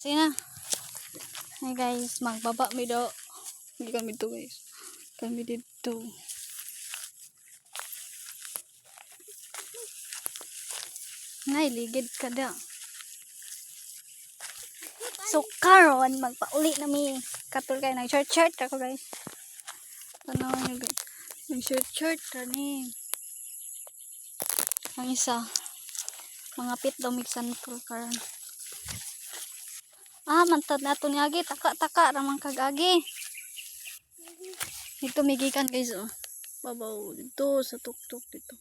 Sige na. Hey guys, magbaba mi do. Hindi kami to guys. Kami dito. Nay, ligid ka da. So karon magpauli na mi. Katul kay nag shirt ako guys. Tanaw niyo guys. Nag shirt ni. Ang isa. Mga pit daw migsantul karon. Mantad na ito niyagi. Taka-taka ramang kagagi. Dito migikan guys oh. Babaw dito sa tuktok dito.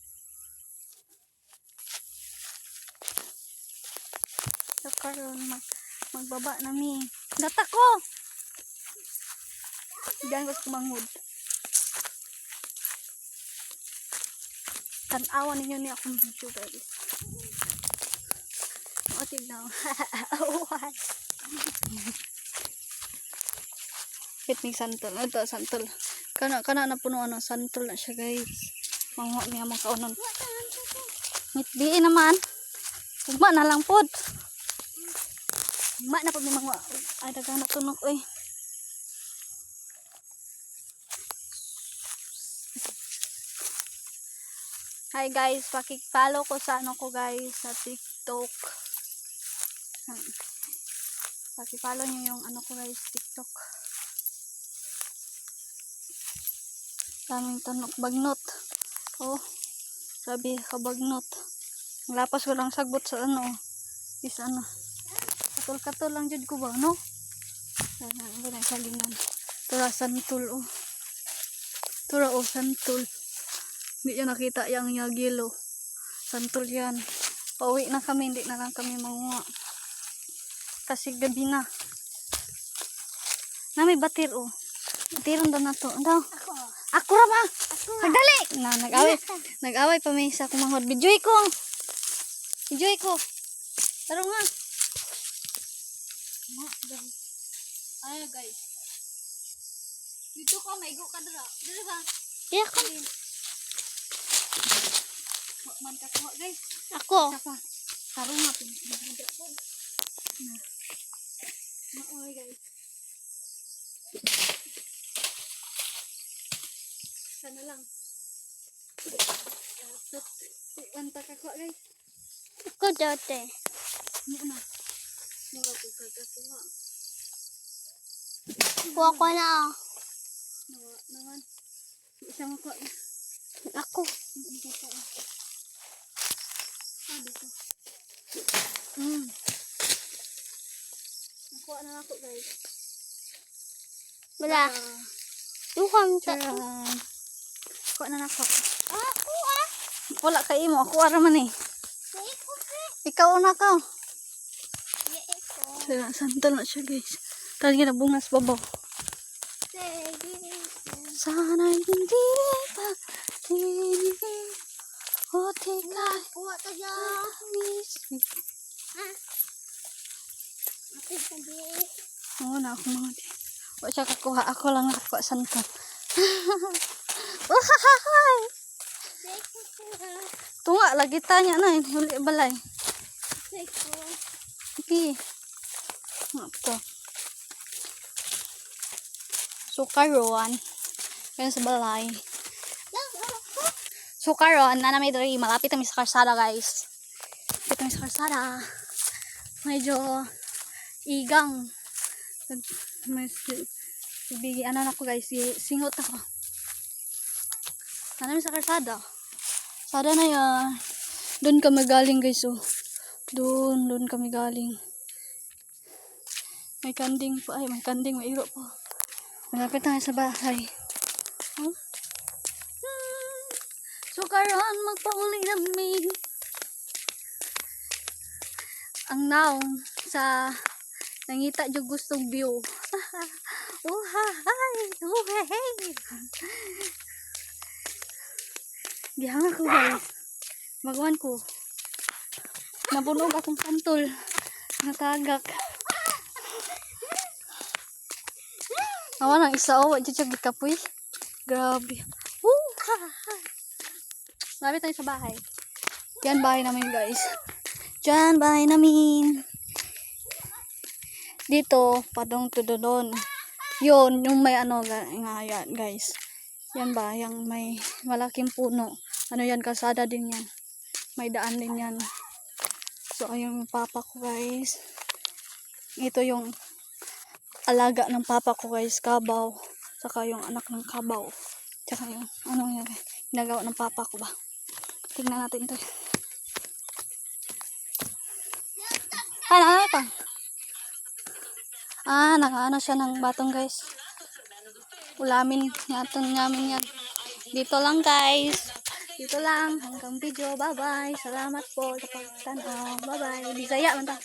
So karon magbaba na mi. Data ko! Diyan ko kumangod. Tanawan ninyo ni akong video guys. O tignan. Awan. Hitning santol. Ito santol. Kana na puno ng santol na siya guys. Manguha niya mga kaunon. Mitbiin naman. Ugma na lang pod. Ugma na pod ni manguha. Ay dagang natunok eh. Hi guys, paki-follow ko sa ano ko guys sa TikTok. Paki-follow niyo yung ano ko guys, TikTok. Daming tanok bagnot. Oh. Sabi kabagnot. Lapas ko lang sagbot sa ano. Is ano. Katul-katul lang jud ko ba, no? Sana ang ganang salingan. Tura santul oh. Tura oh santul. Hindi nyo nakita yung yagilo. Santol yan. Pauwi na kami. Hindi na lang kami manguha. Kasi gabi na. May batir oh. Batiron daw na to. Daw. Ako ra ba? Nagdali. Nag-away pa may isa kumangod. Bijoy ko. Taro nga. Ayo guys. Dito ka. Maigo ka dara. Dito ka. Iya ko. Man kakuha guys. Ako. Tarong nga po. Maoy guys. Sana lang. Manta kakuha guys. Ako dati. Muna. Mura po kagakuha. Kuha ko na. Nawa naman. Isa makuha. Ako. Dito. Nakuha na ako guys. Wala. Duham ta. Nakuha na ako. Ako Wala kay imo. Ako ara man eh. Ikaw na ka. Santol na siya guys. Talaga na bungas babaw. Sana hindi pa tinigil. O tika. Kuha ka dyan. Oo na ako mga di. O siya kakuha. Ako lang nakakuha santol. Uhahay! Tunga lagi tanya na. Huli balay. Okay. Ano ito? Sukaron. Kaya sa balay. Sukaron. Nanamay doon. Malapit kami sa karsada guys. Malapit kami sa karsada. Medyo igang. Ano na ako guys. Singot ako. Nanamay sa karsada. Sada na yan. Doon kami galing guys. Oh. Doon kami galing. May kanding pa. Ay, may kanding. May iro pa. Malapit na sa bahay. Oh. So karon magpauli namin. Ang naong sa nangita yung gustong view. Uhahay! Uhahay! Gihanga ko guys. Magawan ko. Nabunog akong santol. Natagak. Awa nang isa o. Wadyo siya gikapoy. Grabe. Malapit tayo sa bahay. Yan bahay namin guys. Diyan bahay namin. dito, padong to doon. Yun, yung may ano, nga yan, guys. Yan ba, yung may malaking puno. Ano yan, kalsada din yan. May daan din yan. So, ayun yung papa ko, guys. Ito yung alaga ng papa ko, guys, kabaw. Saka yung anak ng kabaw. Saka yung, ano yung ginagawa ng papa ko ba. Tingnan natin ito. Ano pa? Nakaano siya ng batong, guys. Ulamin namin yan. Dito lang, guys. Dito lang hanggang video. Bye bye. Salamat po sa pagtanaw. Bye bye. Bisaya man ta.